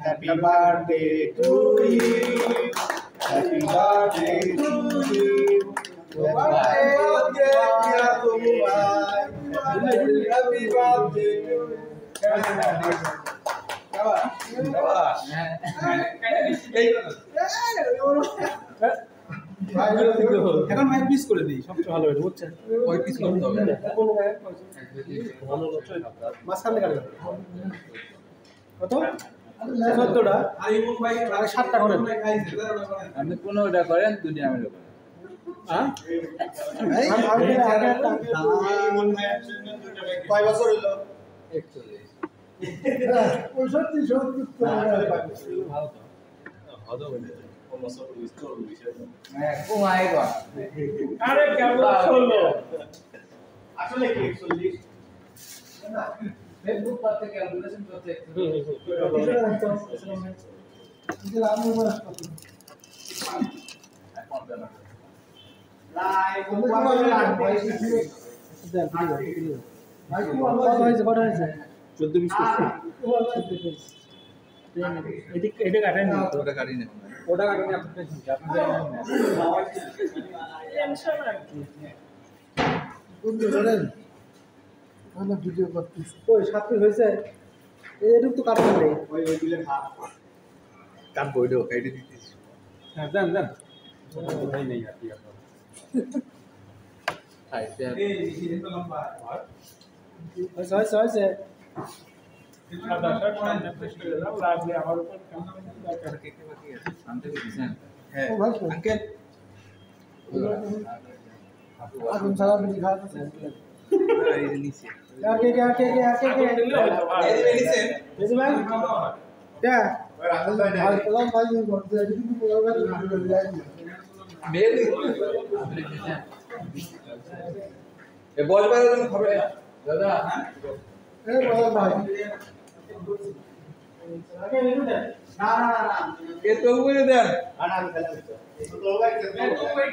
Happy birthday to you. Happy birthday to you. Happy birthday to you. এখন mic piece করে দিই সবচেয়ে ভালো হবে বুঝছেন ওই পিস করতে হবে মাঝখানে কাটবে কত 14টা আর ইমন ভাই আর 7টা করেন আপনি 15টা করেন দুটি আমি দেব হ্যাঁ আমি আগে ইমন ভাই কয় বছর হলো 41 65 70 ভালো তো ভালো বলে ঘুমাই গো আরে কেমন হলো আসলে কি 41 না ফেসবুক করতে ক্যালকুলেশন করতে এটা কাটেন ওটা কাটি না ওটা কাটেন আপনি ভিডিও করতেছি ওই সাথে হয়েছে এরকম তো কাটবেন নেই ওই দিলে কাট বইডো কাইটে দিতেছ হ্যাঁ জান জান ভাই নেই আর কি আপনার খাইতে এই জিনিস তো লম্বা হয়েছে হয়েছে সাদা শার্ট পরে ফ্রেশ করে দাও লাগলে আমার উপর দরকার কে কে বাকি আছে শান্তি দিছেন হ্যাঁ আঙ্কেল আগুন সারা বিলি খাওয়াতে এই যে নিচে আগে এই ভাই क्या राहुल भाई ने कलम भाई ने बोल दिया कि तू बोलगा तो ले जाएगी मेरी ए बॉल पर तुम खबर दादा ए बोल भाई आगे नहीं दे ना ये तो बोले दे ना खेला तो होगा कि तो वेट